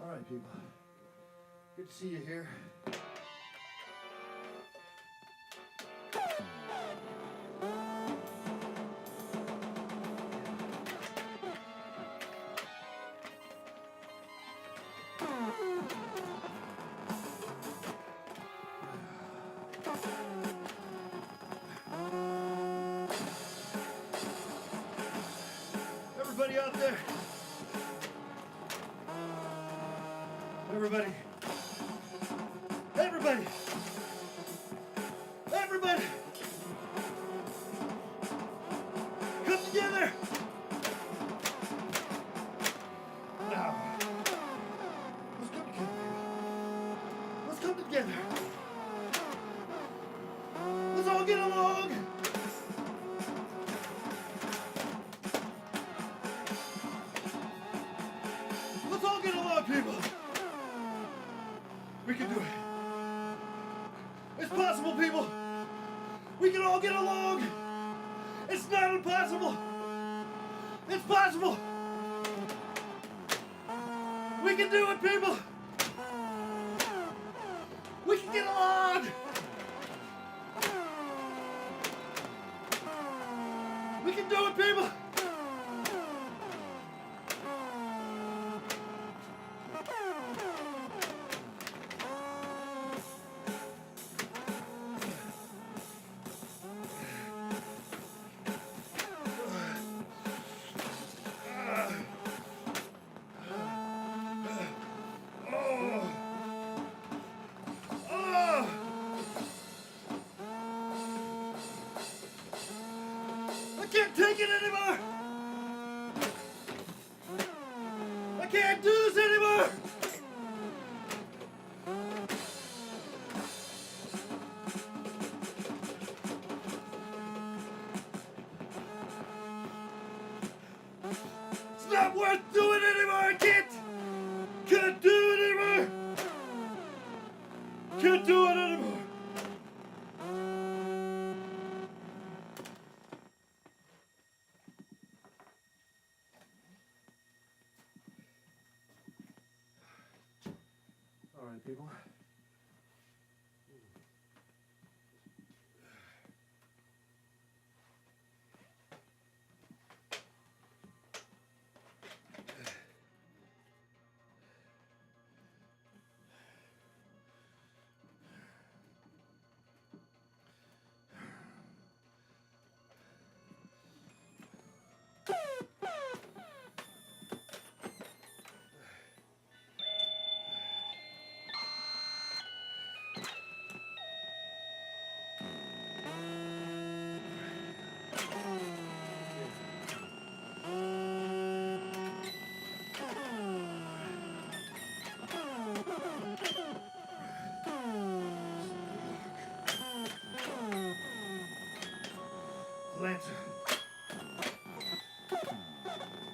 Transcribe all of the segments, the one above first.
Alright, people. Good to see you here. Everybody out there. Everybody. Everybody. Everybody. Come together. Now. Let's come together. Let's come together. Let's all get along. Let's all get along, people. We can do it. It's possible, people. We can all get along. It's not impossible. It's possible. We can do it, people. We can get along. We can do it, people. I can't take it anymore! I can't do this anymore! It's not worth doing anymore! I can't do it anymore! people.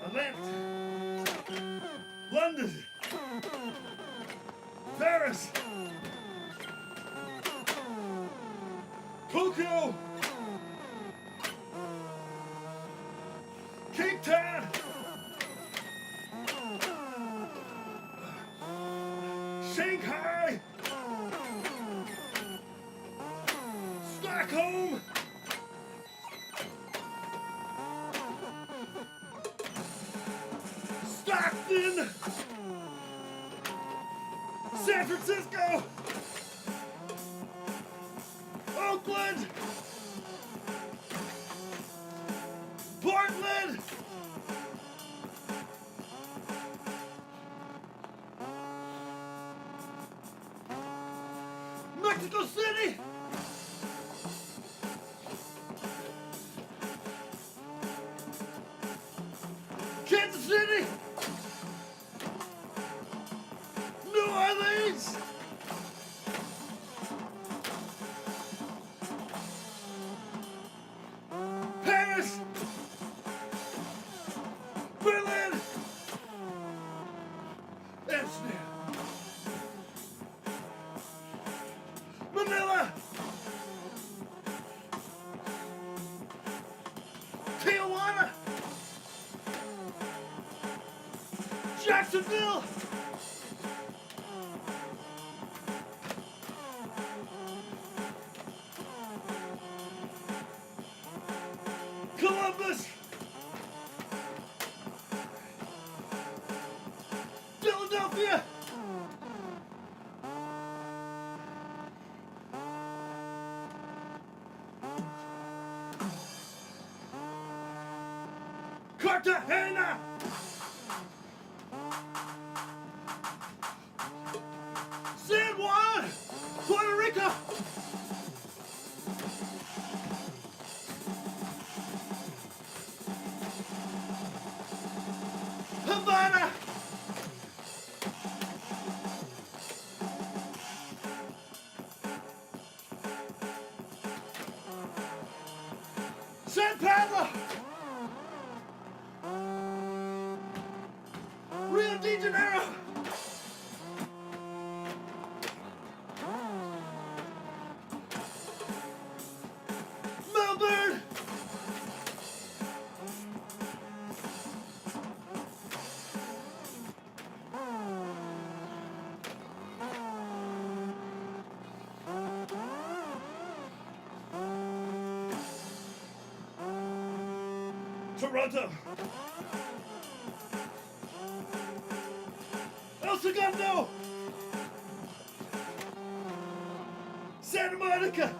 Atlanta, London, Paris, Tokyo, Cape Town, Shanghai, Stockholm, Stockton, San Francisco, Oakland, Portland, Mexico City, Kansas City, New Orleans, Paris, Berlin, Amsterdam, Manila, Tijuana, Jacksonville, Columbus, Philadelphia, Cartagena, San Juan, Puerto Rico, Havana, San Pablo, Rio de Janeiro, Melbourne, Toronto, El Segundo, Santa Monica,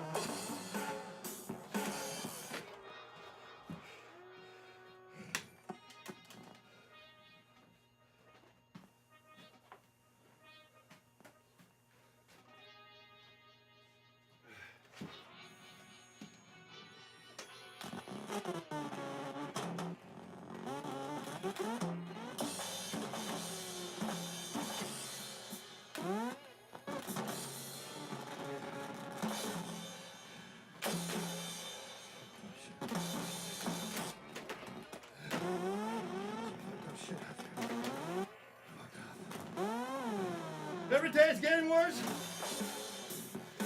Every day it's getting worse.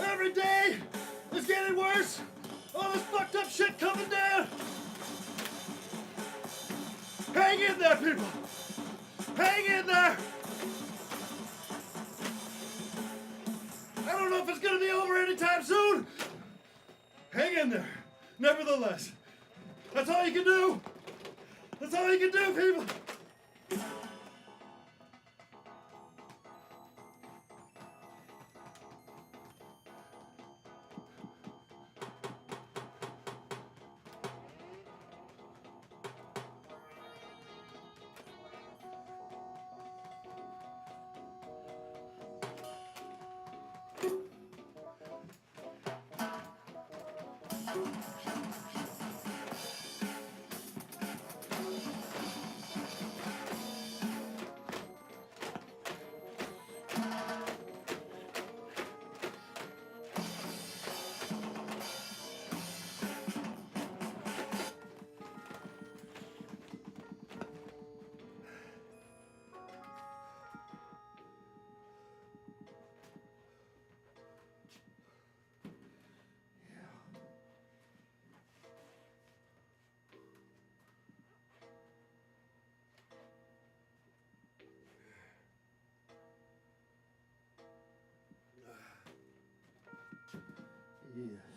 Every day it's getting worse. All this fucked up shit coming down. Hang in there, people. Hang in there. know if it's gonna be over anytime soon. Hang in there. Nevertheless, that's all you can do. That's all you can do, people. Yes.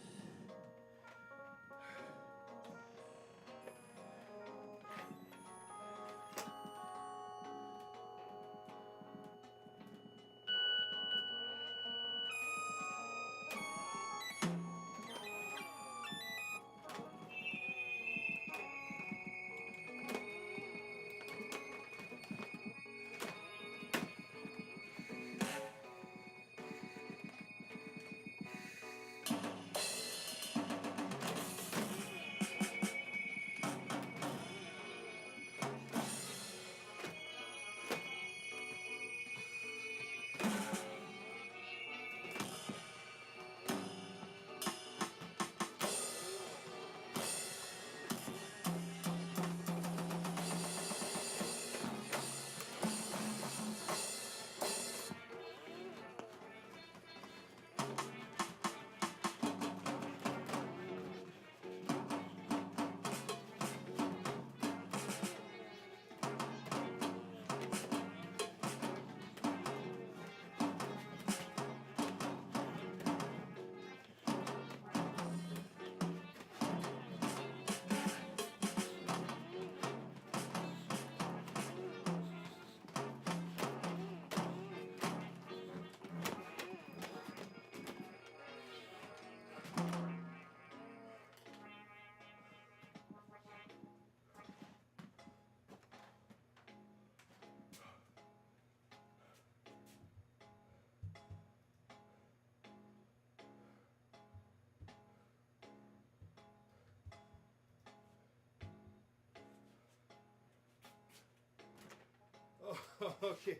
Oh, okay.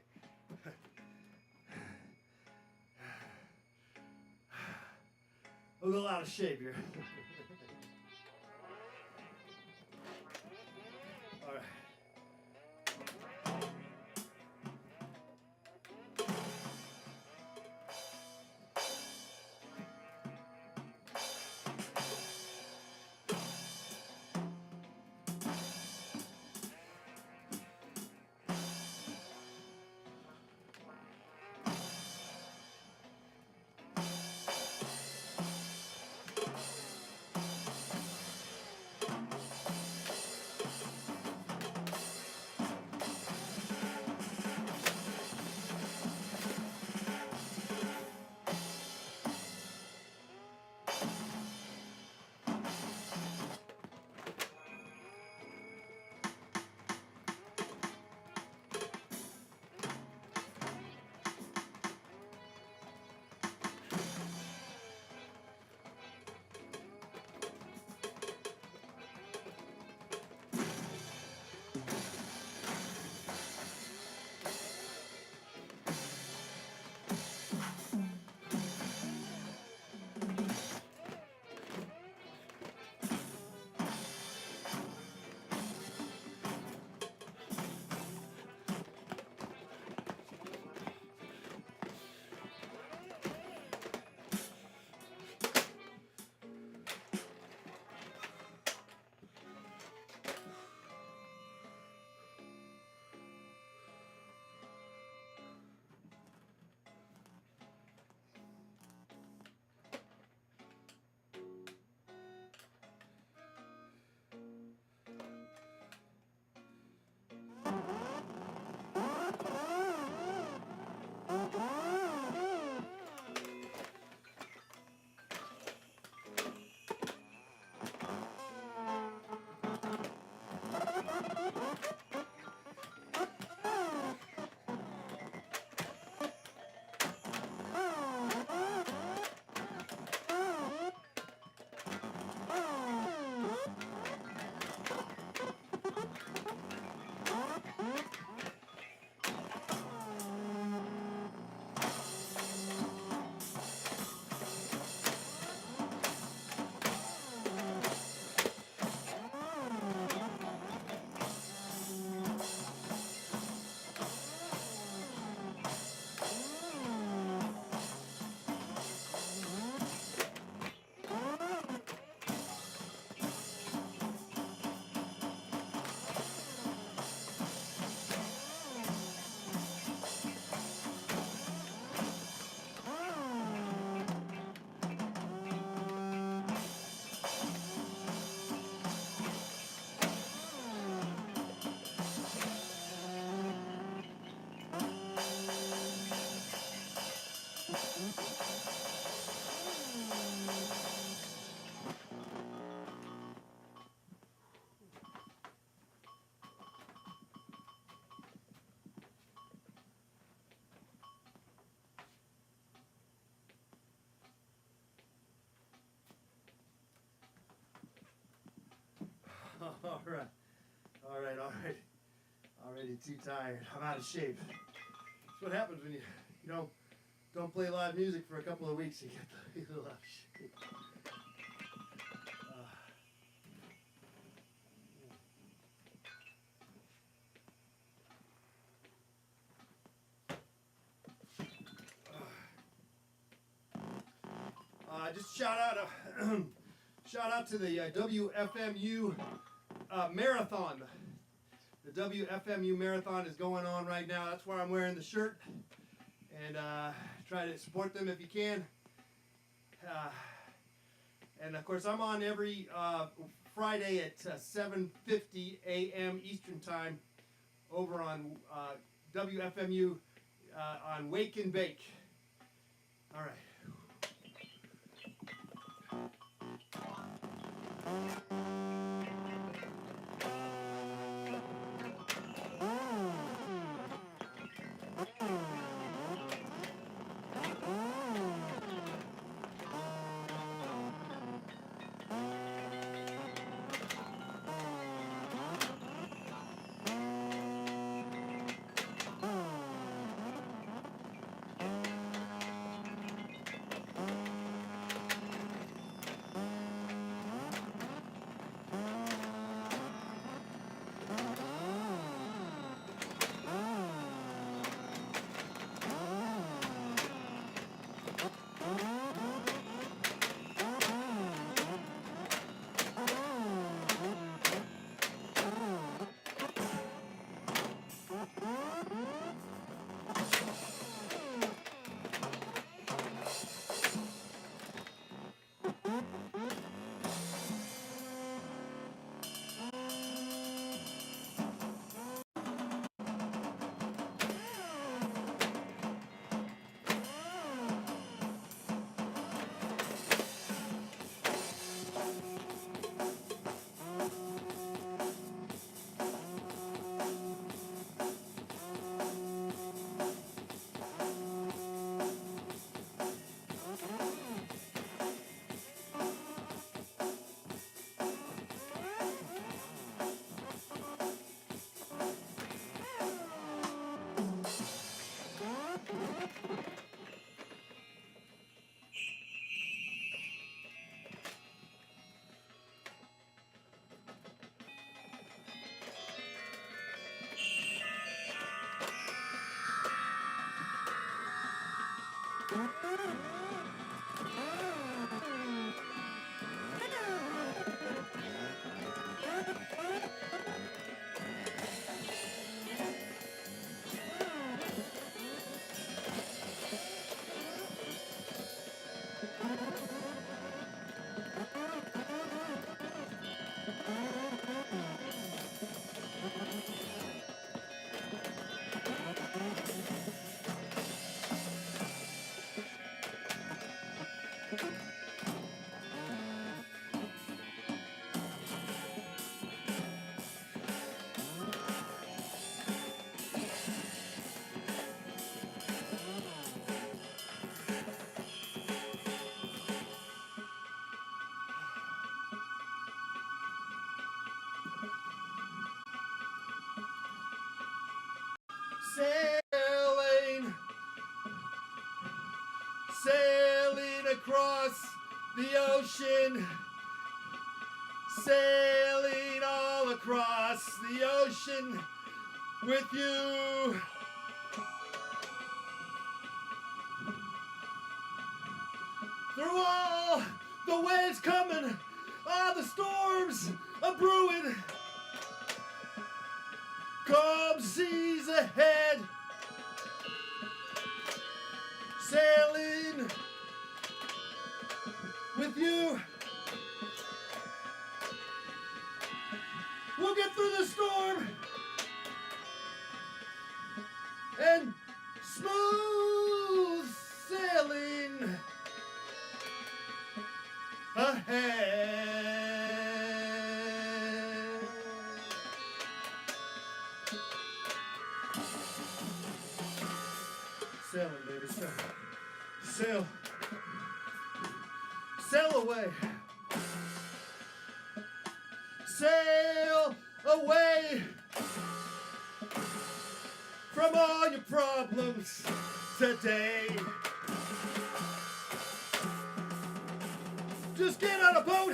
A little out of shape here. All right. All right. Already too tired. I'm out of shape. That's what happens when you don't play live music for a couple of weeks. You get a little out of shape. Just shout out to the WFMU marathon. The WFMU marathon is going on right now. That's why I'm wearing the shirt. And try to support them if you can. And of course, I'm on every Friday at 7:50 a.m. Eastern Time over on WFMU on Wake and Bake. All right. Sailing across the ocean, sailing all across the ocean with you. Through all the waves coming, all the storms a brewing, calm seas ahead, sailing with you. We'll get through the storm and smooth sailing ahead. Sailing, baby, sail. Sail. Sail away. Sail away from all your problems today. Just get on a boat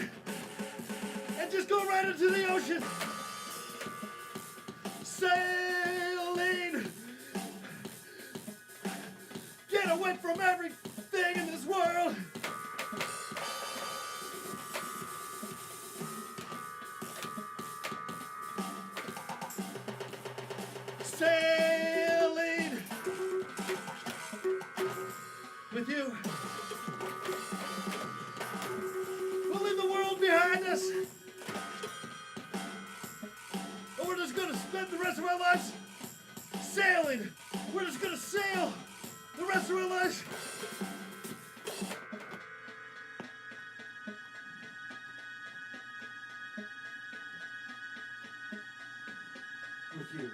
and just go right into the ocean. Sailing. Get away from everything in this world. Sailing with you. We'll leave the world behind us. And we're just gonna spend the rest of our lives sailing. We're just gonna sail the rest of our lives. With you.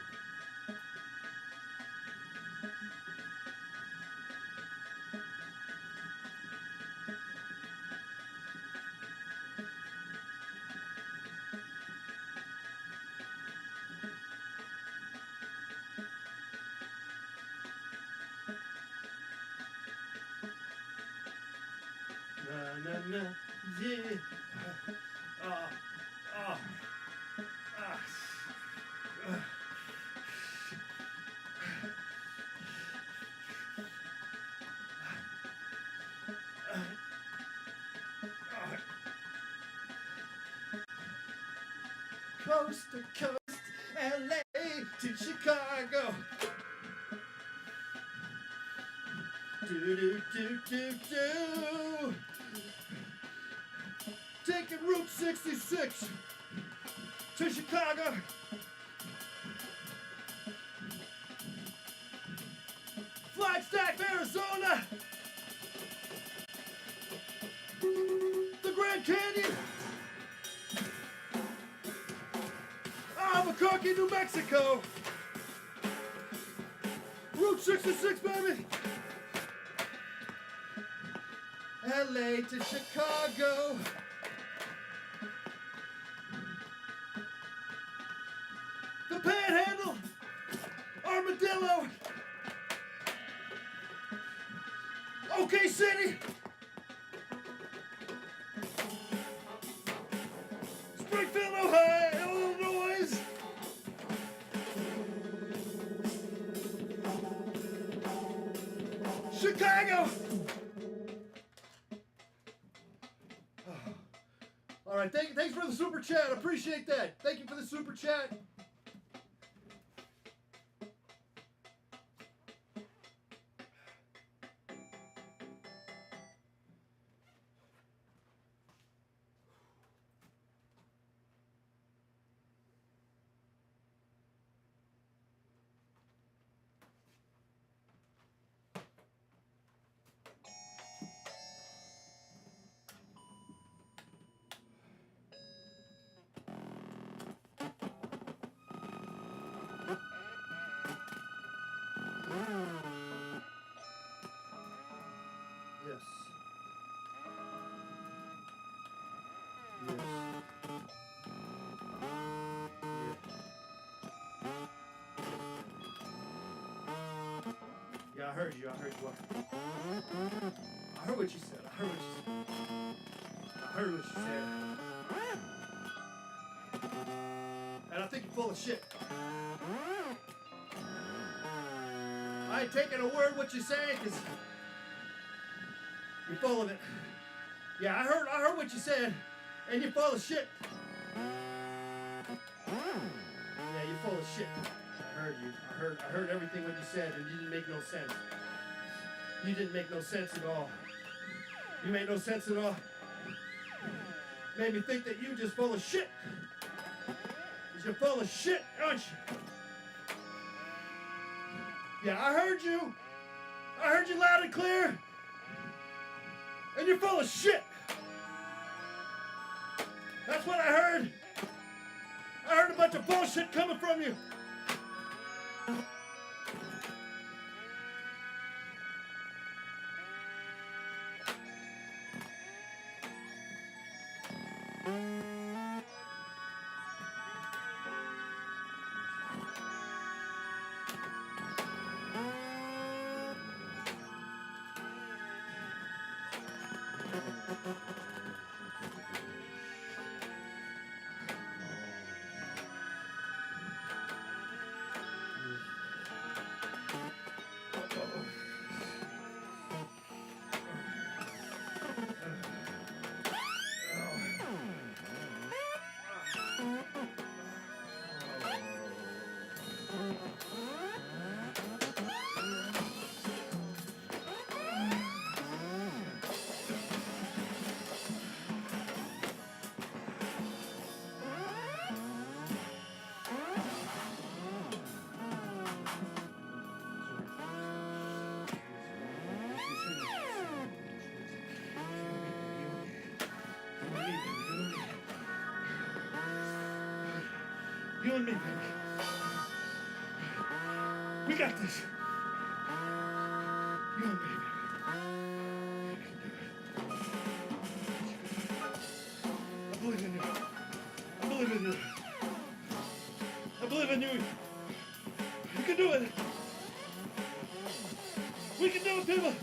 Na na na, yeah. Coast to coast, LA to Chicago. Do. Taking Route 66 to Chicago. Flagstaff, Arizona. The Grand Canyon. Albuquerque, New Mexico. Route 66, baby. LA to Chicago. The Panhandle. Armadillo. OK City. Springfield, Ohio, Illinois. Chicago. All right, thanks for the super chat. Appreciate that. Thank you for the super chat. Yes. Yes. Yeah, I heard you. I heard you. I heard what you said. I heard what you said. I heard what you said. And I think you're full of shit. I ain't taking a word what you're saying because you're full of it. Yeah, I heard what you said, and you're full of shit. Yeah, you're full of shit. I heard you. I heard everything what you said, and you didn't make no sense. You didn't make no sense at all. You made no sense at all. Made me think that you just full of shit. Because you're full of shit, aren't you? Yeah, I heard you. I heard you loud and clear. And you're full of shit. That's what I heard. I heard a bunch of bullshit coming from you. You and me, baby. We got this. You and me, baby. I believe in you. I believe in you. I believe in you. You can do it. We can do it, people.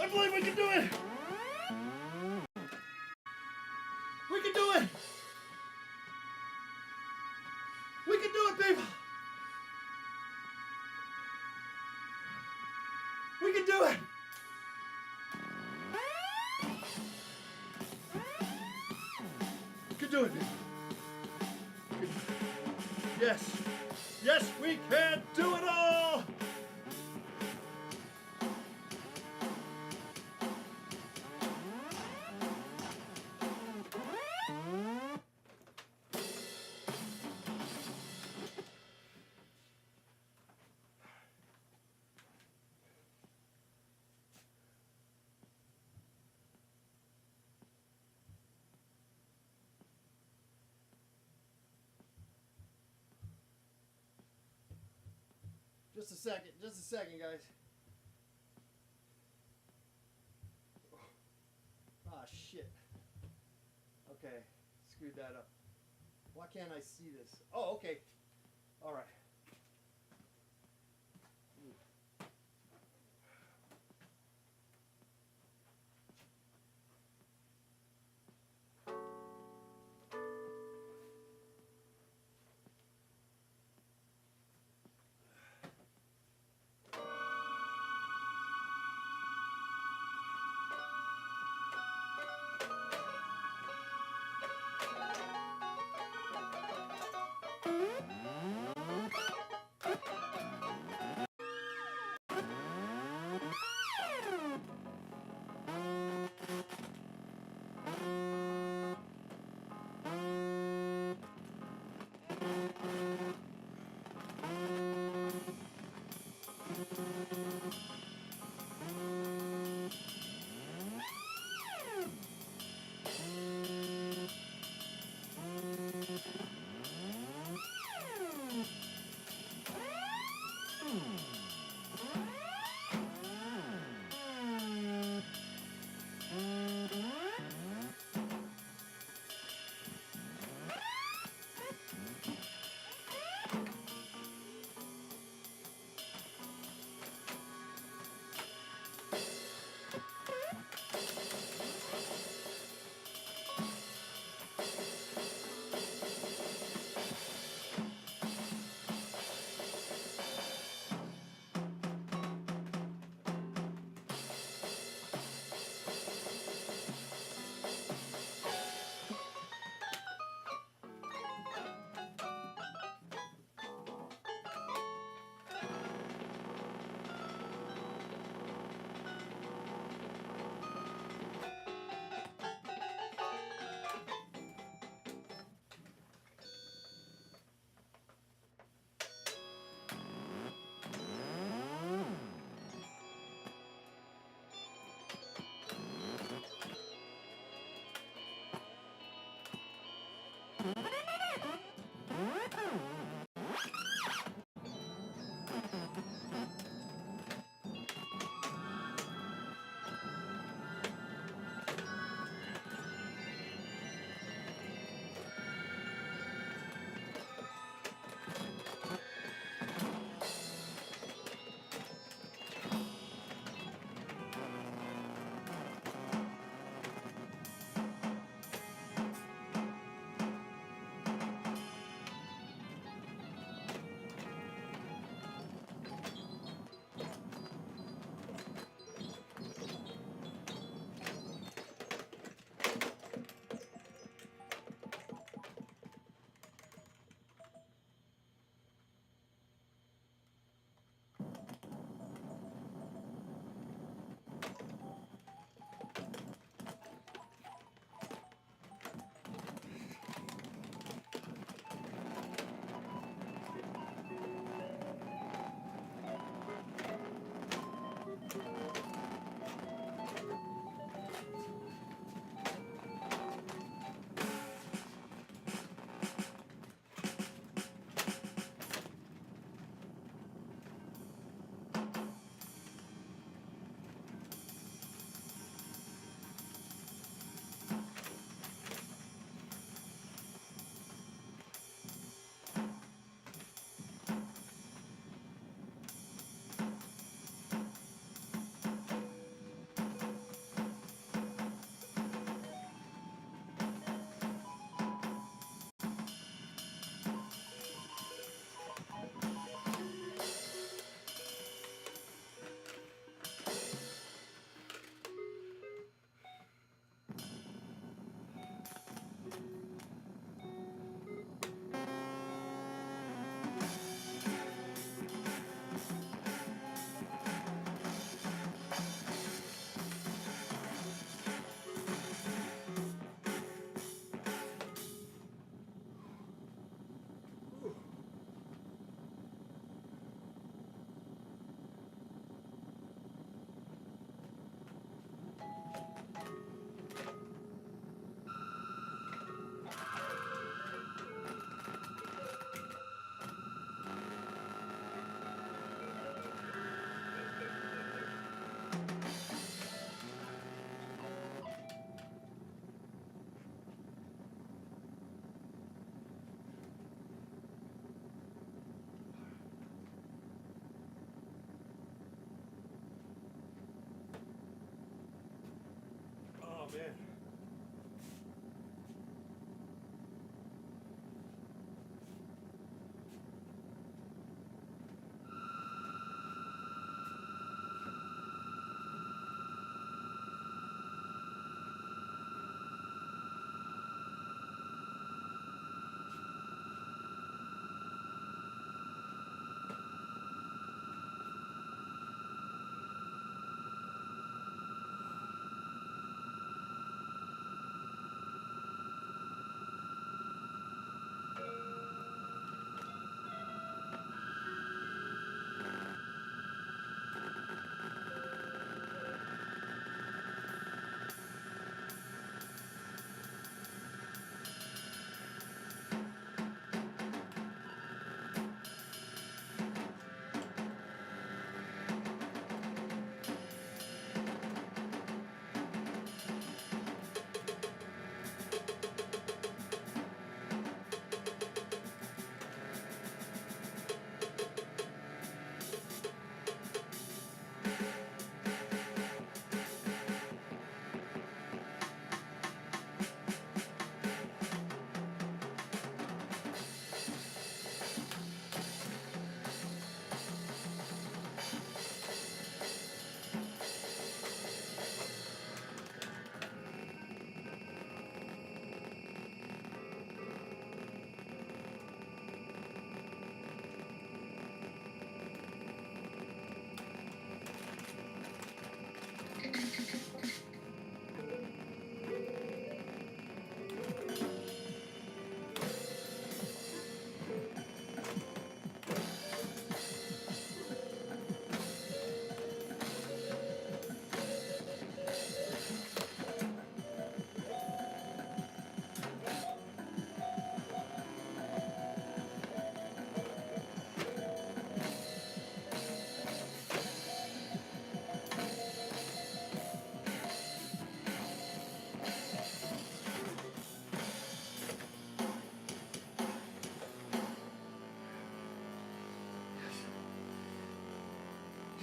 I believe we can do it. We can do it. We can do it, people. We can do it. We can do it, people. Yes. Yes, we can do it all. Just a second, guys. Ah, shit. Okay, screwed that up. Why can't I see this? Oh, okay. All right.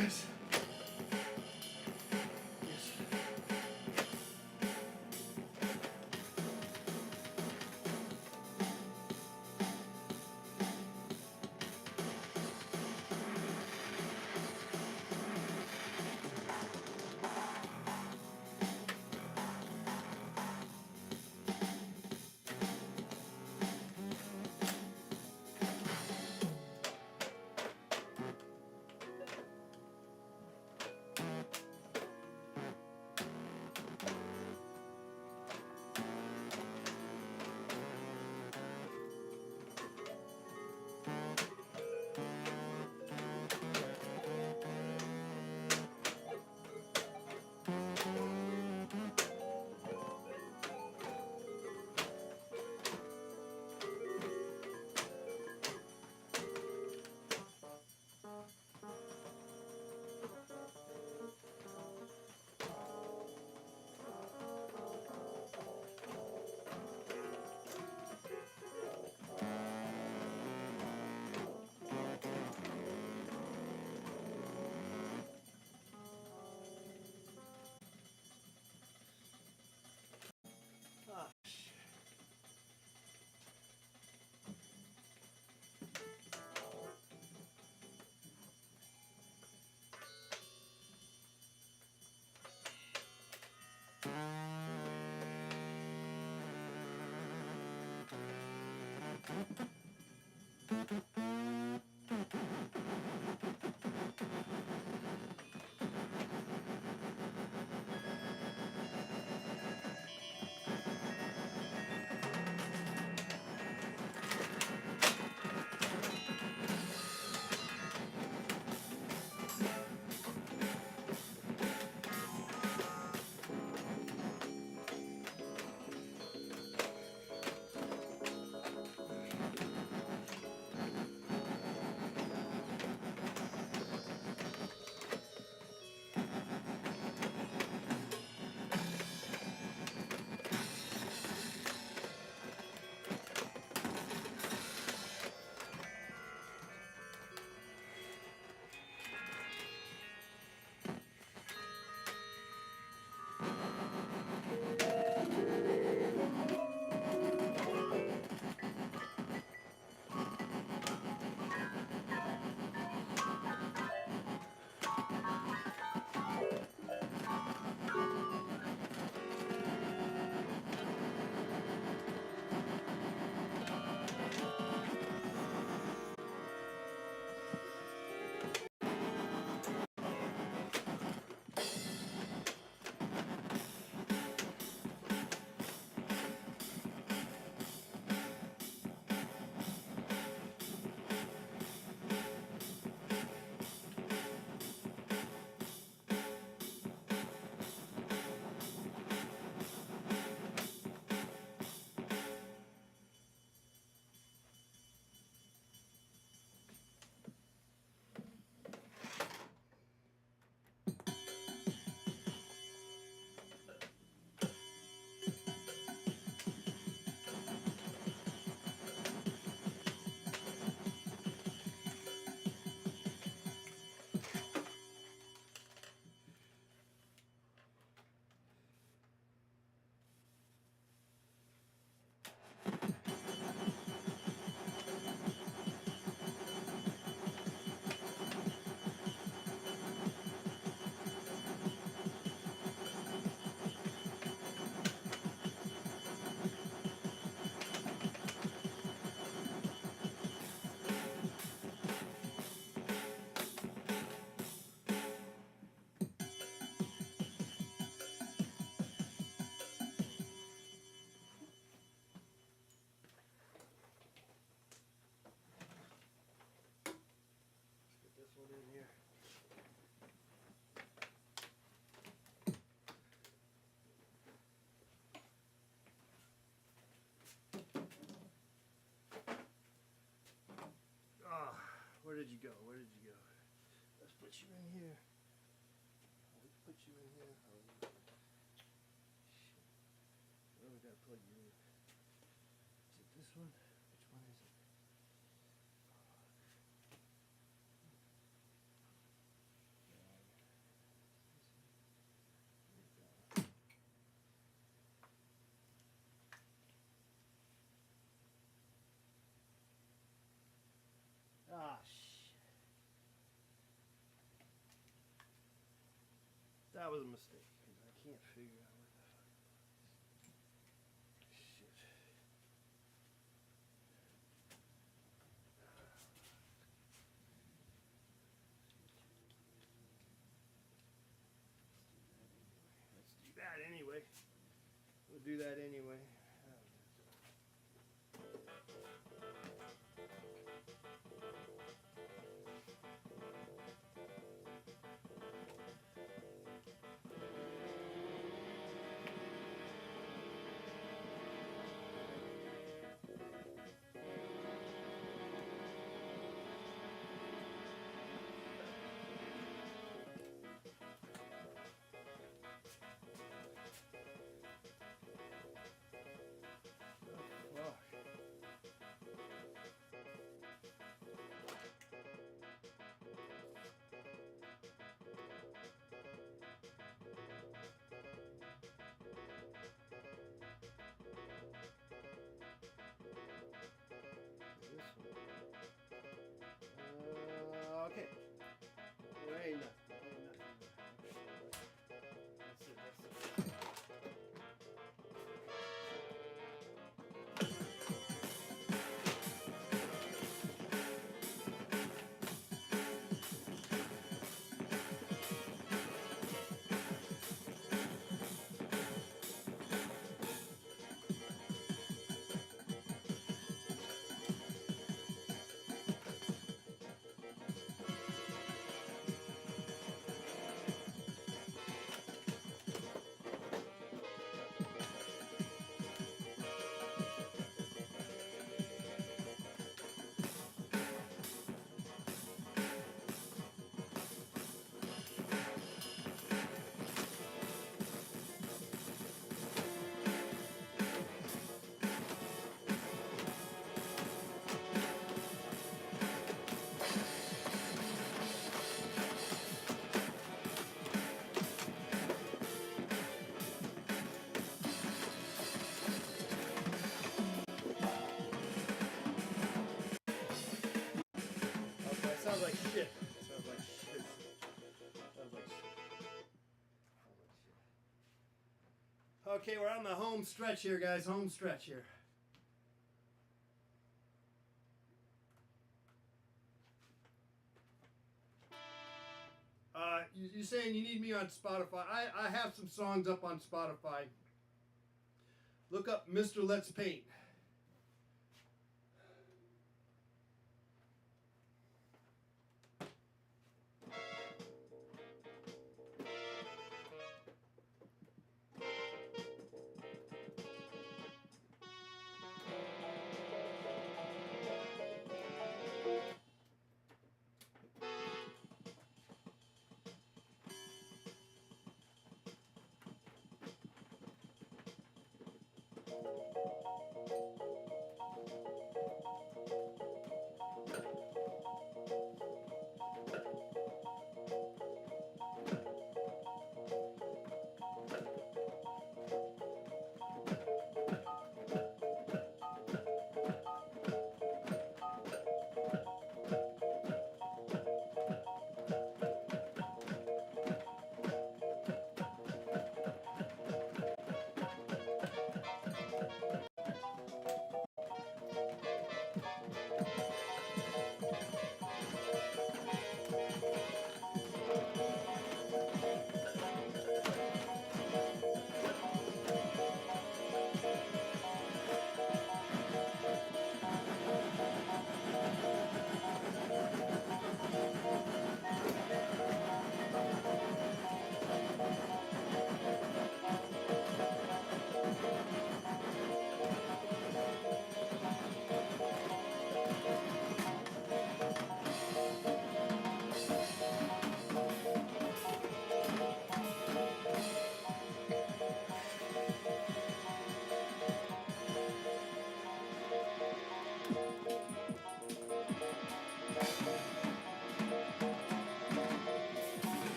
Yes. Where did you go? Where did you go? Let's put you in here. Let's put you in here. Oh, shit. Where we gotta plug you in? Is it this one? Which one is it? That was a mistake. I can't figure out what the fuck. Shit. Let's do that anyway. We'll do that anyway. Okay. There ain't nothing. That's it. Sounds like shit. Sounds like shit. Sounds like shit. Okay, we're on the home stretch here, guys. Home stretch here. You're saying you need me on Spotify. I have some songs up on Spotify. Look up Mr. Let's Paint.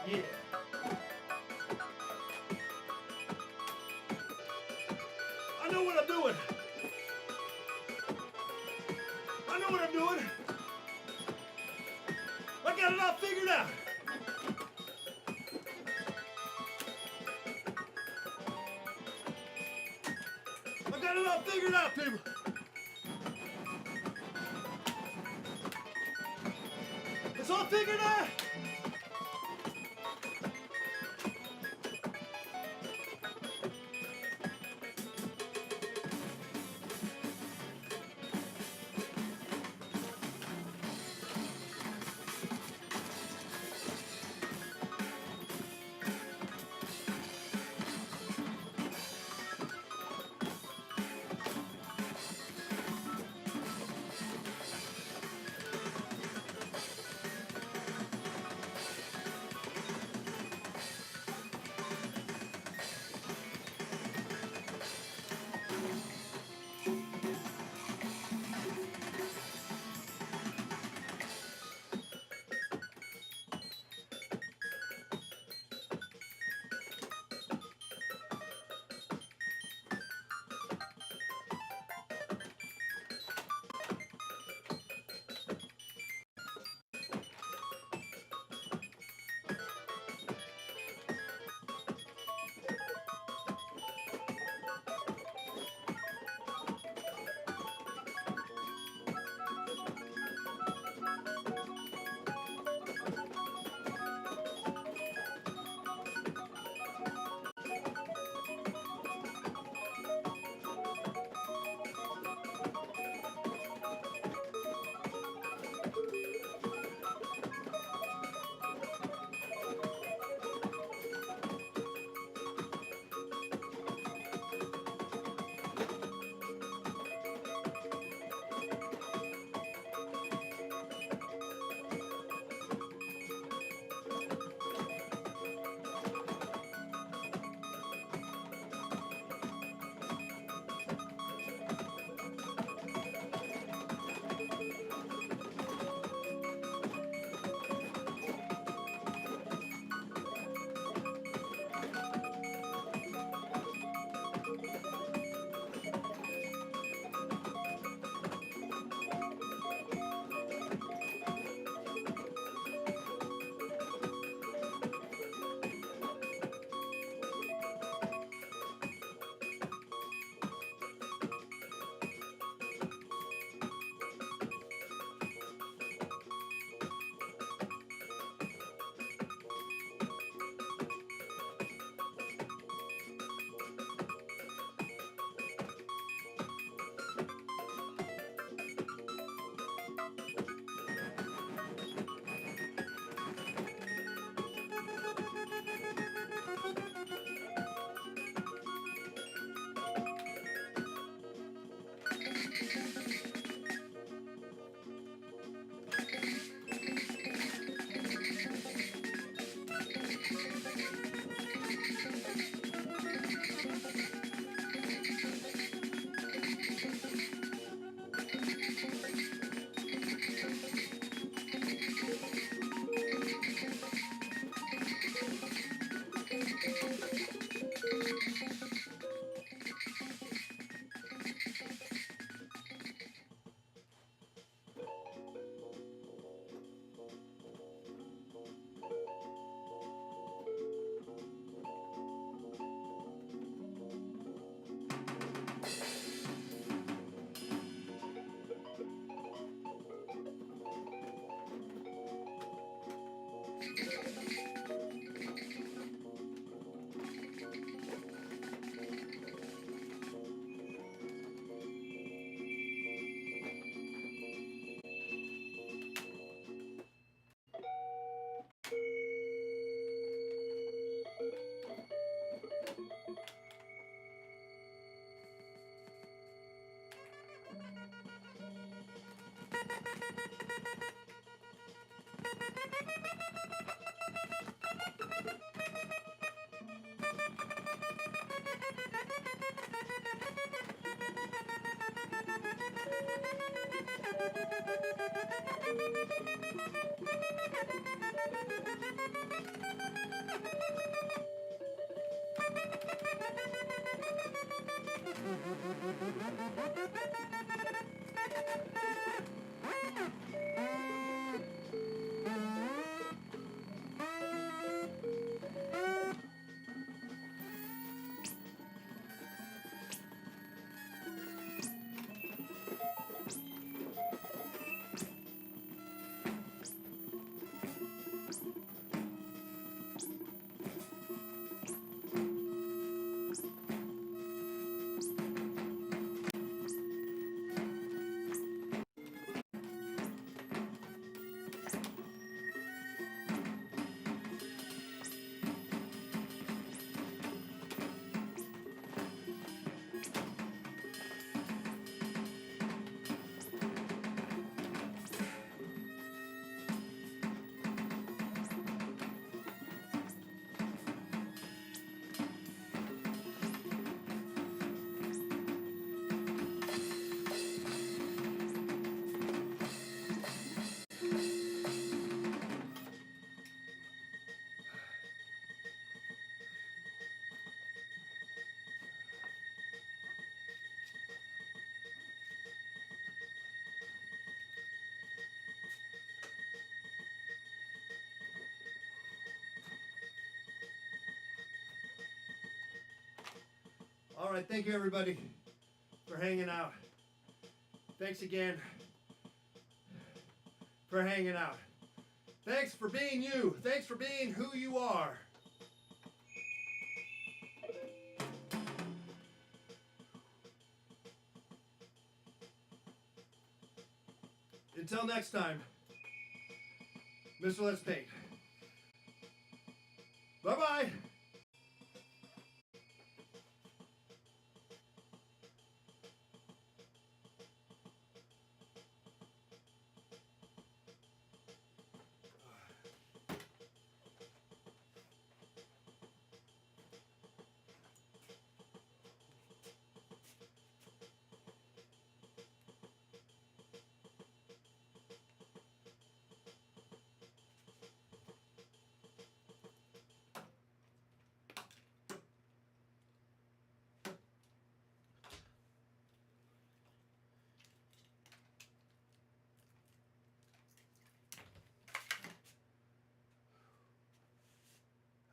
Yeah. I know what I'm doing. I know what I'm doing. I got it all figured out. I got it all figured out, people. It's all figured out. All right, thank you everybody for hanging out. Thanks again for hanging out. Thanks for being you. Thanks for being who you are. Until next time, Mr. Let's Paint. Bye-bye.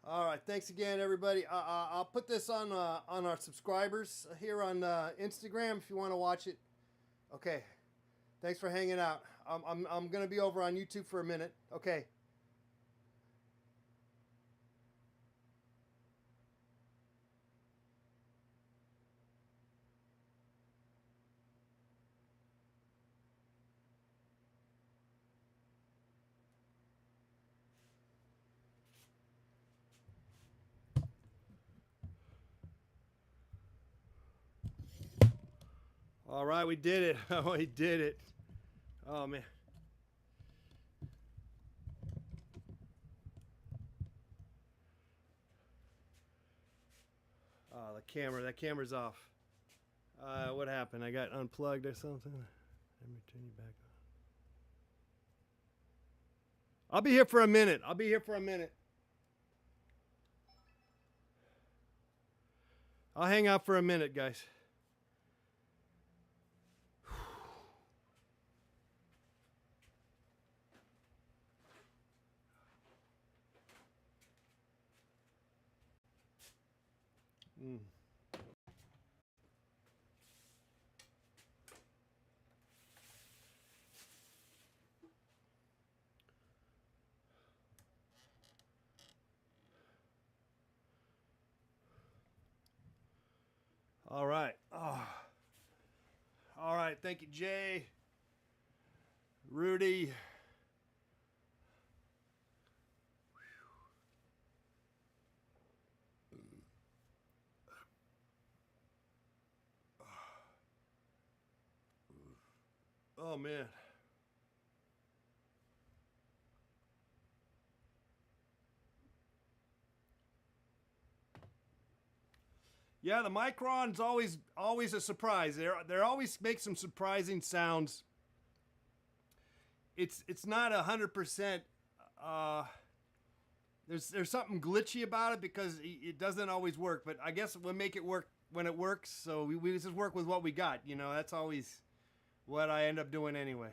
All right, thanks again, everybody. I'll put this on our subscribers here on Instagram if you want to watch it. Okay, thanks for hanging out. I'm gonna be over on YouTube for a minute. Okay. All right, we did it. Oh, we did it. Oh man. Oh, that camera's off. What happened? I got unplugged or something? Let me turn you back on. I'll be here for a minute. I'll hang out for a minute, guys. All right. Oh. All right. Thank you, Jay. Rudy. Oh, man. Yeah, the Micron's always a surprise. They're always make some surprising sounds. It's not 100%. There's something glitchy about it because it doesn't always work. But I guess we'll make it work when it works. So we just work with what we got. You know, that's always what I end up doing anyway.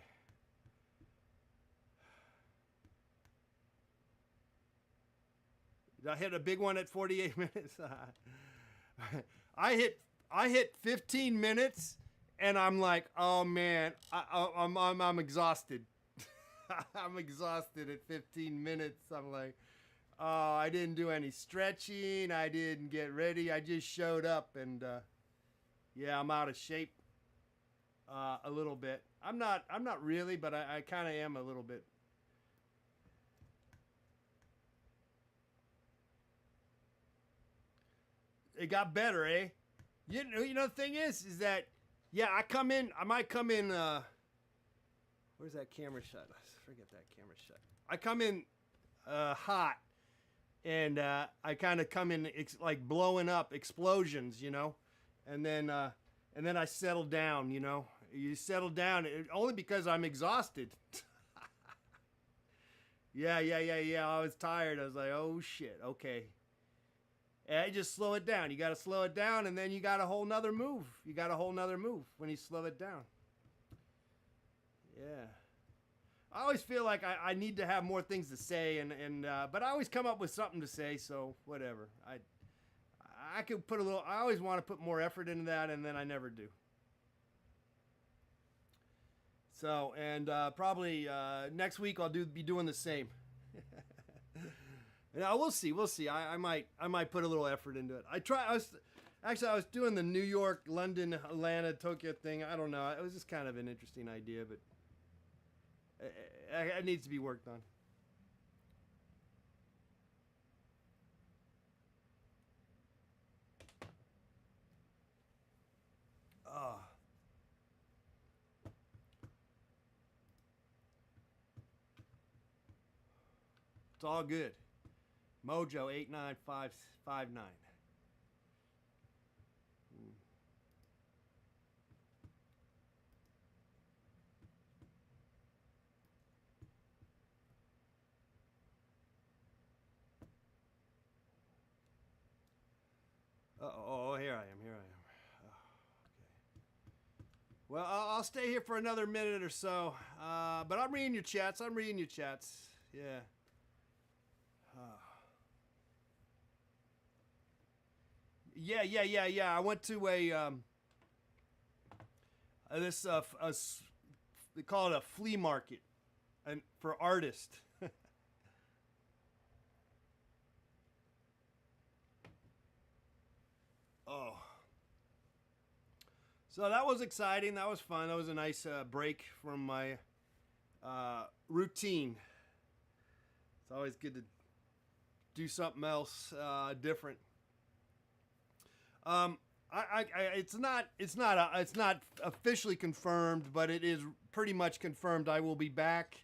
I hit a big one at 48 minutes. I hit 15 minutes, and I'm like, oh man, I'm exhausted. I'm exhausted at 15 minutes. I'm like, oh, I didn't do any stretching. I didn't get ready. I just showed up, and yeah, I'm out of shape a little bit. I'm not really, but I kind of am a little bit. It got better, eh? You know the thing is that, yeah, I might come in, where's that camera shot? Forget that camera shot. I come in hot, and I kind of come in like blowing up, explosions, you know? And then I settle down, you know? You settle down, only because I'm exhausted. Yeah, I was tired. I was like, oh shit, okay. And just slow it down. You got to slow it down, and then you got a whole nother move. You got a whole nother move when you slow it down. Yeah. I always feel like I need to have more things to say, but I always come up with something to say, so whatever. I could put a little. I always want to put more effort into that, and then I never do. So, and probably next week I'll be doing the same. Yeah, we'll see. We'll see. I might put a little effort into it. I was doing the New York, London, Atlanta, Tokyo thing. I don't know. It was just kind of an interesting idea, but it needs to be worked on. Oh. It's all good. Mojo 89559. Oh, here I am. Oh, okay. Well, I'll stay here for another minute or so. But I'm reading your chats. Yeah. Yeah. I went to they call it a flea market, and for artists. Oh. So that was exciting. That was fun. That was a nice break from my routine. It's always good to do something else different. It's not officially confirmed, but it is pretty much confirmed. I will be back.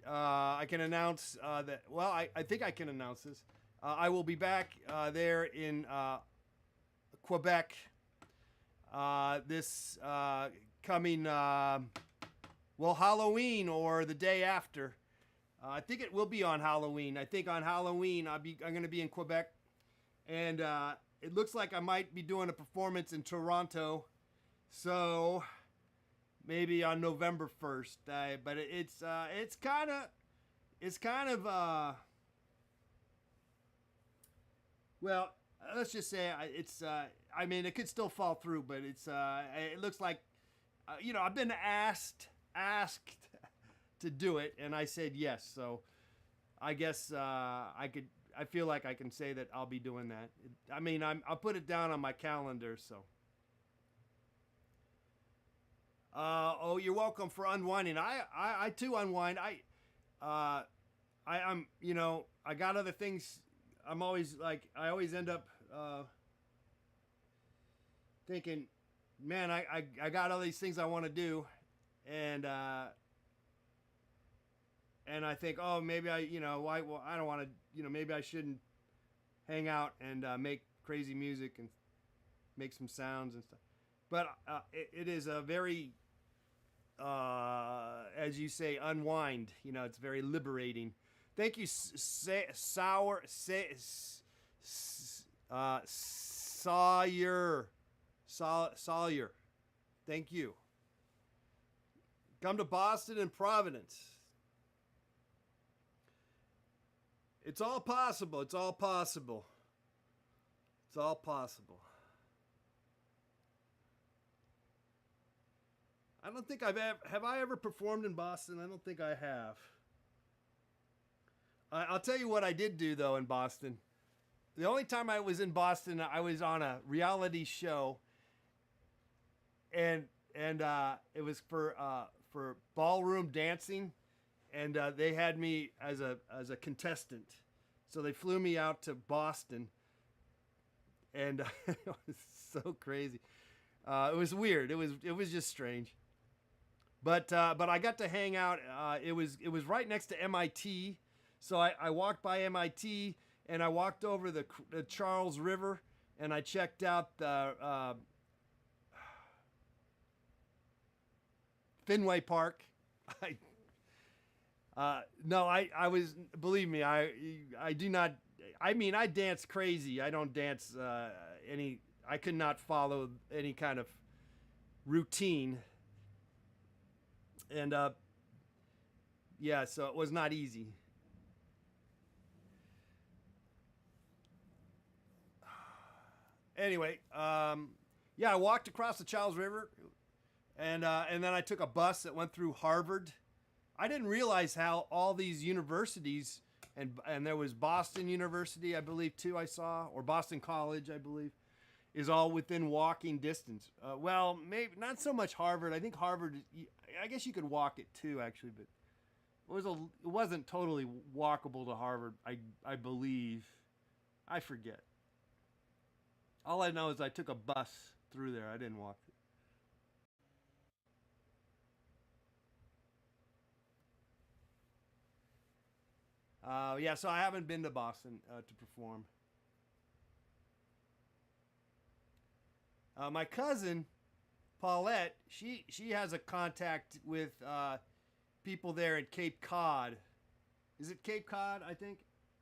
I can announce that. Well, I think I can announce this. I will be back there in Quebec this coming Halloween or the day after. I think it will be on Halloween. I think on Halloween I'm going to be in Quebec, and it looks like I might be doing a performance in Toronto, so maybe on November 1st. But it's kind of well, let's just say it's I mean, it could still fall through, but it looks like I've been asked to do it, and I said yes. So I guess I feel like I can say that I'll be doing that. I mean, I'll put it down on my calendar. So. Oh, you're welcome for unwinding. I too unwind. I'm I got other things. I'm always I always end up thinking, man, I got all these things I want to do, and I think, oh, maybe I don't want to, maybe I shouldn't hang out and make crazy music and make some sounds and stuff. But it is a very, as you say, unwind. It's very liberating. Thank you, Sawyer. Thank you. Come to Boston and Providence. It's all possible. It's all possible. It's all possible. I don't think have I ever performed in Boston? I don't think I have. I'll tell you what I did do though in Boston. The only time I was in Boston, I was on a reality show, and it was for ballroom dancing, and they had me as a contestant. So they flew me out to Boston, and it was so crazy. It was weird. It was just strange. But I got to hang out. It was right next to MIT, so I walked by MIT and I walked over the Charles River and I checked out the Fenway Park. I was, believe me, I do not. I mean, I dance crazy. I don't dance I could not follow any kind of routine. And yeah, so it was not easy. anyway, yeah, I walked across the Charles River, and then I took a bus that went through Harvard. I didn't realize how all these universities, and there was Boston University, I believe, too, I saw, or Boston College, I believe, is all within walking distance. Well, maybe not so much Harvard. I think Harvard, I guess you could walk it too, actually, but it wasn't totally walkable to Harvard, I believe. I forget. All I know is I took a bus through there. I didn't walk it. Yeah, so I haven't been to Boston to perform. My cousin Paulette, she has a contact with people there at Cape Cod. Is it Cape Cod? I think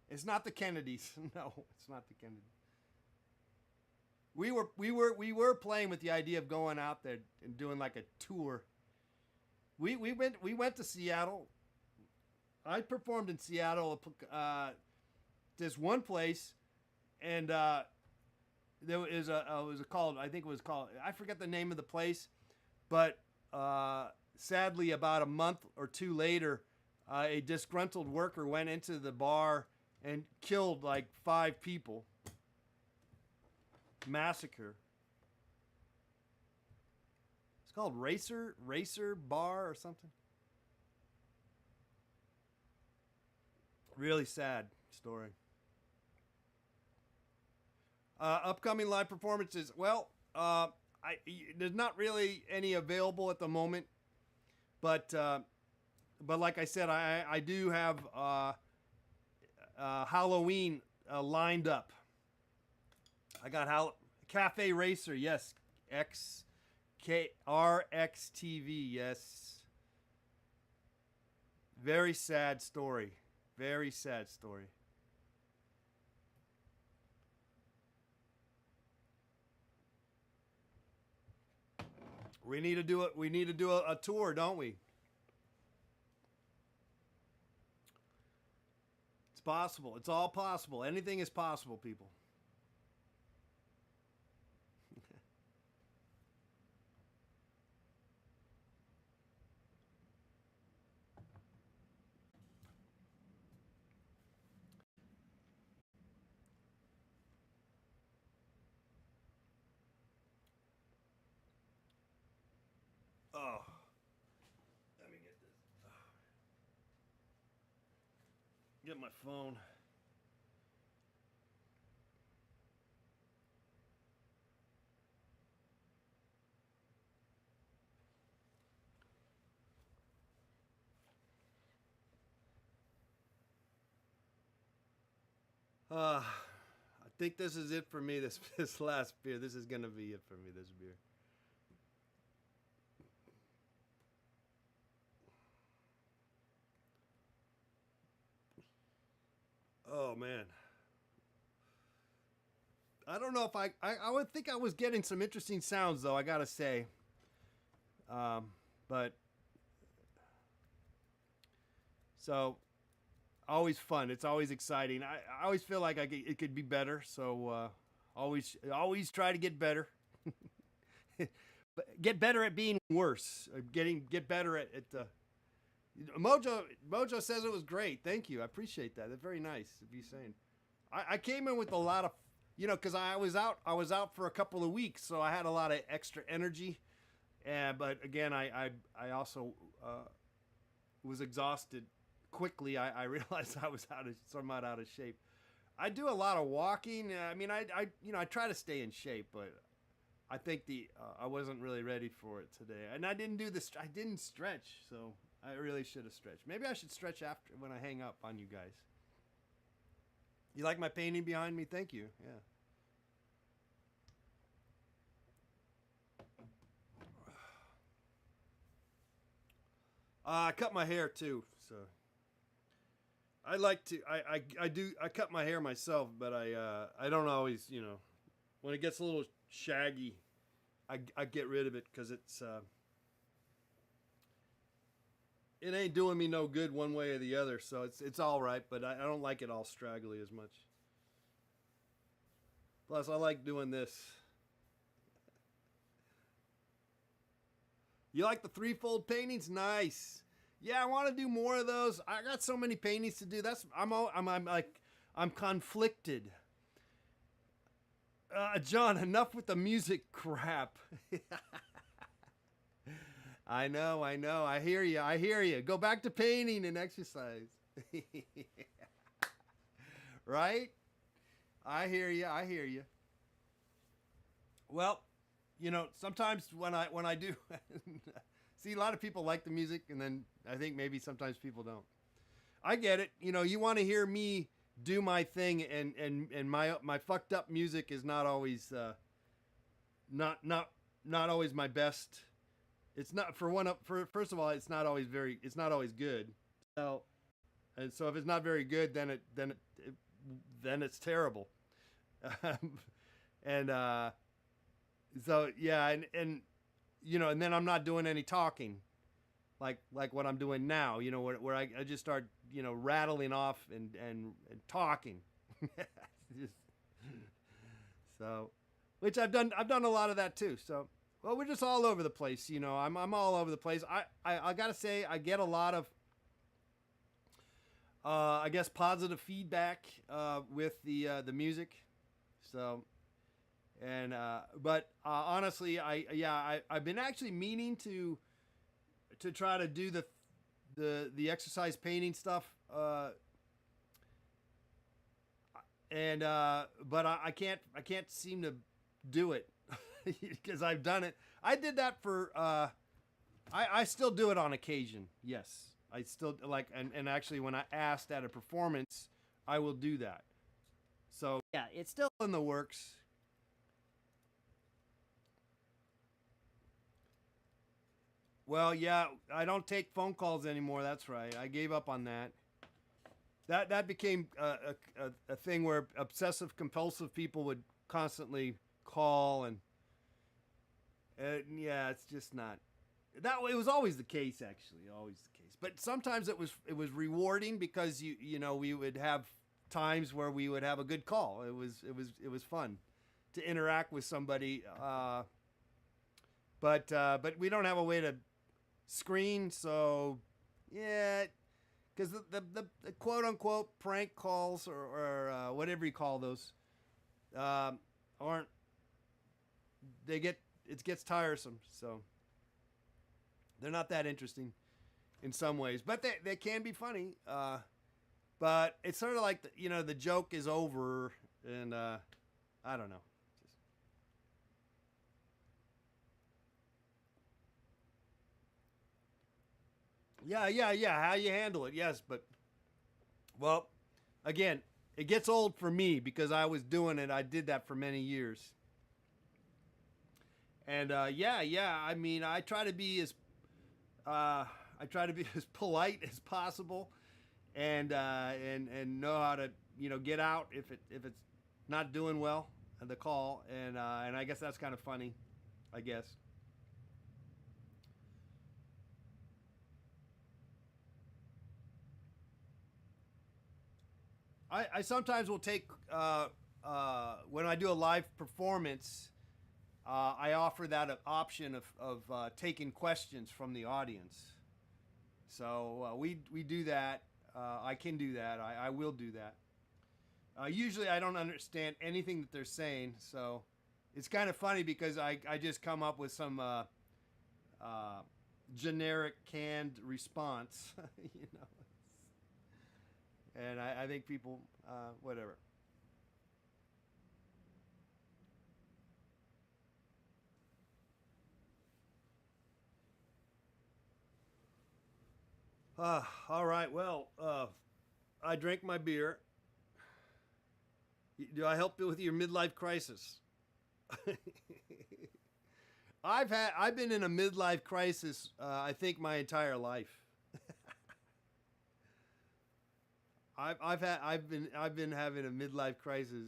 it's not the Kennedys. No, it's not the Kennedys. We were playing with the idea of going out there and doing like a tour. We went to Seattle. I performed in Seattle. This one place, and there is a it was called, I think it was called, I forget the name of the place, but sadly about a month or two later, a disgruntled worker went into the bar and killed like 5 people. Massacre. It's called Racer Bar or something. Really sad story. Upcoming live performances. Well, there's not really any available at the moment, but like I said, I do have Halloween lined up. I got Cafe Racer, yes, RXTV, yes. Very sad story. Very sad story. We need to do it. We need to do a tour, don't we? It's possible. It's all possible. Anything is possible, people. Oh, let me get this. Get my phone. I think this is it for me. This last beer. This is gonna be it for me. This beer. Oh man. I don't know if I would think I was getting some interesting sounds though. I gotta say. But so always fun. It's always exciting. I always feel like it could be better. So always try to get better. But get better at being worse. Get better at Mojo says it was great. Thank you. I appreciate that. That's very nice of you saying. I came in with a lot of, because I was out for a couple of weeks, so I had a lot of extra energy. But again, I also was exhausted quickly. I realized I was somewhat out of shape. I do a lot of walking. I mean, I try to stay in shape, but I think I wasn't really ready for it today, and I didn't do this. I didn't stretch, so I really should have stretched. Maybe I should stretch after when I hang up on you guys. You like my painting behind me? Thank you. Yeah. I cut my hair too, so I like to. I cut my hair myself, but I don't always. When it gets a little shaggy, I get rid of it because it ain't doing me no good one way or the other. So it's all right, but I don't like it all straggly as much. Plus, I like doing this. You like the threefold paintings? Nice. Yeah, I want to do more of those. I got so many paintings to do. I'm conflicted. John, enough with the music crap. I know. I hear you. Go back to painting and exercise. Right? I hear you. Well, sometimes when I do see, a lot of people like the music, and then I think maybe sometimes people don't. I get it. You want to hear me do my thing, and my fucked up music is not always not always my best. It's not first of all, it's not always good. So if it's not very good, then it's terrible. And so yeah, and then I'm not doing any talking, like what I'm doing now. Where I just start rattling off and talking. So, which I've done a lot of that too. So, well, we're just all over the place. I'm all over the place. I gotta say, I get a lot of I guess positive feedback with the music. So, and but honestly, I've been actually meaning to try to do the exercise painting stuff, and but I can't seem to do it because I've done it. I did that for I still do it on occasion. Yes. I still like, and actually when I asked at a performance, I will do that. So yeah, it's still in the works. Well, yeah, I don't take phone calls anymore. That's right. I gave up on that. That became a thing where obsessive compulsive people would constantly call, and yeah, it's just not. It was always the case, actually, always the case. But sometimes it was rewarding because we would have times where we would have a good call. It was fun to interact with somebody. But we don't have a way to screen, so yeah, because the quote unquote prank calls or whatever you call those aren't. It gets tiresome, so. They're not that interesting in some ways, but they can be funny. But it's sort of like the joke is over, and I don't know. Yeah. How you handle it, yes, but well, again, it gets old for me because I was doing it. I did that for many years, and yeah. I mean, I try to be as polite as possible, and know how to get out if it's not doing well the call, and I guess that's kind of funny, I guess. I sometimes will take when I do a live performance. I offer that option of taking questions from the audience. So we do that. I can do that. I will do that. Usually I don't understand anything that they're saying, so it's kind of funny because I just come up with some uh, generic canned response, you know, and I think people whatever. All right. Well, I drank my beer. Do I help you with your midlife crisis? I've been in a midlife crisis. I think my entire life. I've been having a midlife crisis.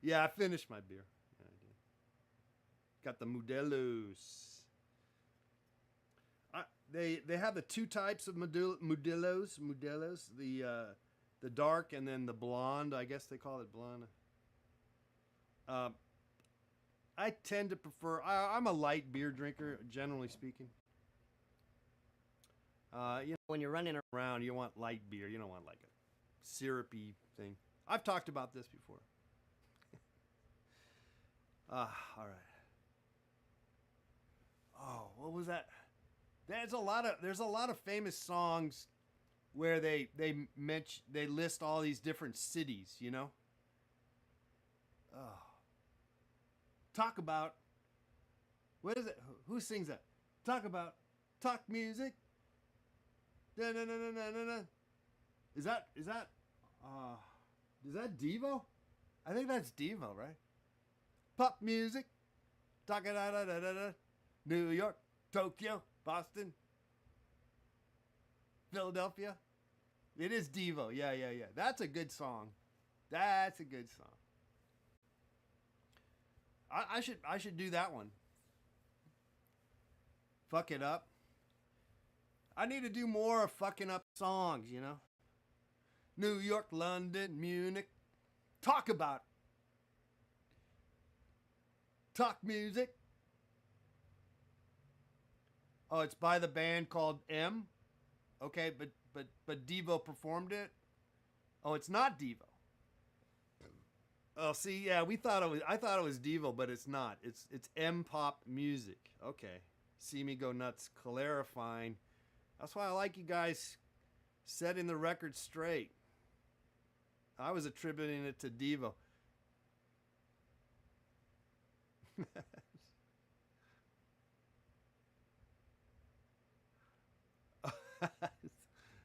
Yeah, I finished my beer. Yeah, I did. Got the Modelo's. They have the two types of Modelo's, the dark and then the blonde. I guess they call it blonde. Uh, I tend to prefer. I'm a light beer drinker, generally speaking. When you're running around, you want light beer. You don't want like a syrupy thing. I've talked about this before. All right. Oh, what was that? There's a lot of famous songs where they list all these different cities. Oh, talk about what is it? Who sings that? Talk about talk music. Da, na, na, na, na, na, na. Is that Devo? I think that's Devo, right? Pop music. Talk da da da da da. New York, Tokyo, Boston, Philadelphia. It is Devo. Yeah. That's a good song. That's a good song. I should do that one. Fuck it up. I need to do more of fucking up songs, New York, London, Munich. Talk about it. Talk music. Oh, it's by the band called M. Okay, but Devo performed it. Oh, it's not Devo. Oh, see, yeah, I thought it was Devo, but it's not. It's M pop music. Okay. See me go nuts clarifying. That's why I like you guys setting the record straight. I was attributing it to Devo.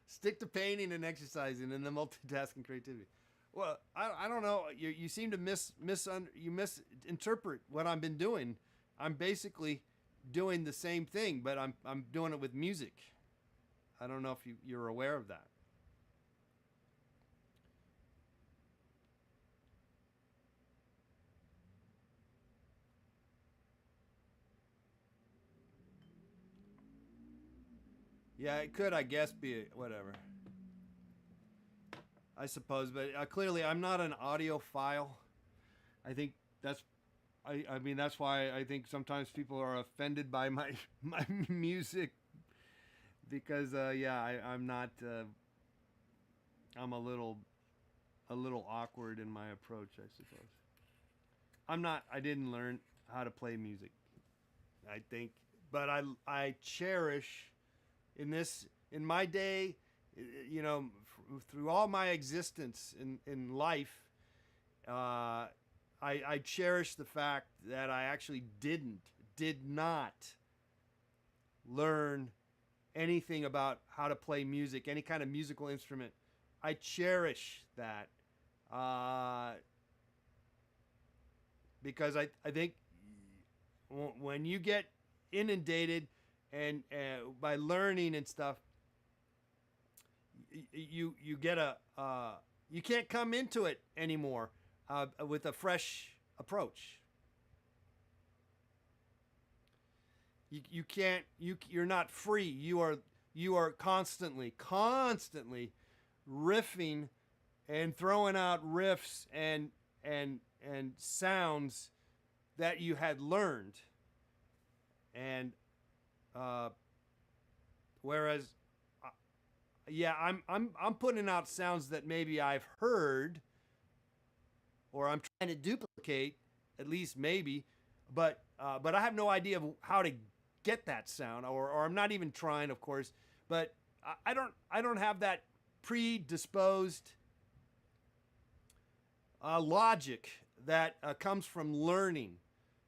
Stick to painting and exercising and the multitasking creativity. Well, I don't know. You seem to misinterpret what I've been doing. I'm basically doing the same thing, but I'm doing it with music. I don't know if you're aware of that. Yeah, it could, I guess, be whatever. I suppose, but clearly I'm not an audiophile. I think I mean, that's why I think sometimes people are offended by my music because, I'm not. I'm a little awkward in my approach, I suppose. I'm not. I didn't learn how to play music. I think, but I cherish in my day, through all my existence in life, I cherish the fact that I actually did not learn anything about how to play music, any kind of musical instrument. I cherish that because I think when you get inundated and by learning and stuff, you get you can't come into it anymore with a fresh approach. You can't you're not free. You are constantly riffing and throwing out riffs and sounds that you had learned, and whereas I'm putting out sounds that maybe I've heard or I'm trying to duplicate, at least maybe, but I have no idea of how to get that sound, or I'm not even trying, of course, but I don't have that predisposed logic that comes from learning.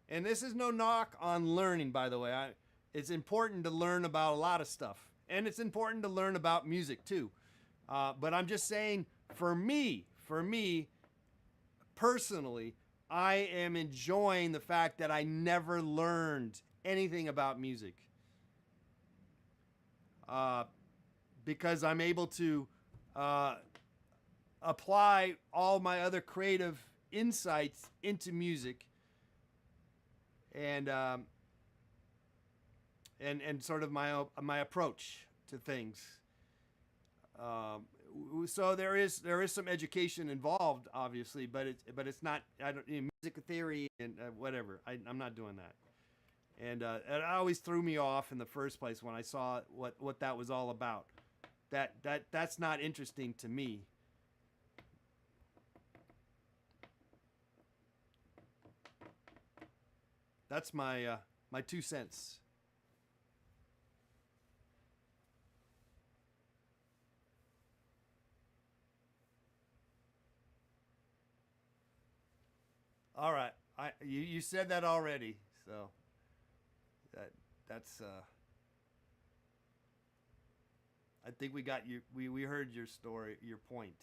And this is no knock on learning, by the way. It's important to learn about a lot of stuff, and it's important to learn about music too. But I'm just saying, for me personally, I am enjoying the fact that I never learned anything about music, because I'm able to apply all my other creative insights into music, and sort of my approach to things. so there is some education involved, obviously, but it's not. I don't music theory and whatever. I'm not doing that. And it always threw me off in the first place when I saw what that was all about. That's not interesting to me. That's my my 2 cents. All right, you said that already, so that's I think we got you. We heard your story, your point.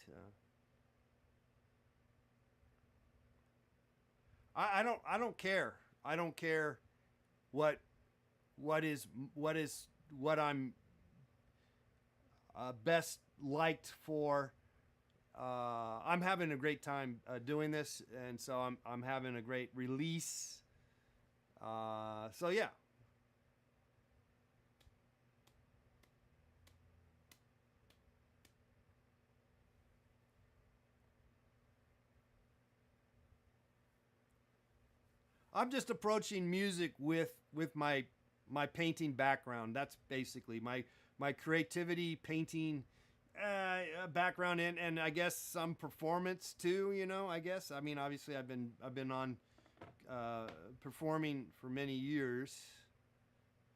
I don't care. I don't care what what is what I'm best liked for. I'm having a great time doing this, and so I'm having a great release. So yeah. I'm just approaching music with my painting background. That's basically my creativity, painting background, and I guess some performance too. You know, I guess. I mean, obviously, I've been on performing for many years.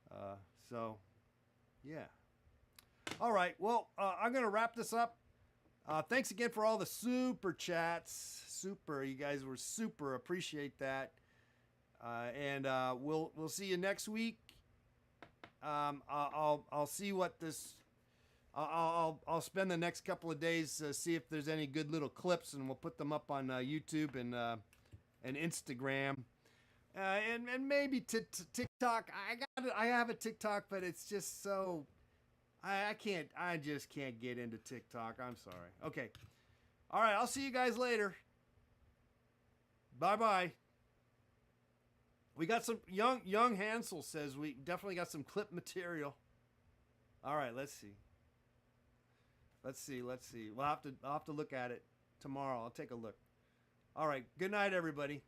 Uh, so, yeah. All right. Well, I'm gonna wrap this up. Thanks again for all the super chats. Super, you guys were super. Appreciate that. And we'll see you next week. I'll see what this. I'll spend the next couple of days see if there's any good little clips, and we'll put them up on YouTube and Instagram, and maybe TikTok. I have a TikTok, but it's just so I just can't get into TikTok. I'm sorry. Okay, all right. I'll see you guys later. Bye bye. We got some young Hansel says we definitely got some clip material. All right, let's see. Let's see. I'll have to look at it tomorrow. I'll take a look. All right. Good night, everybody.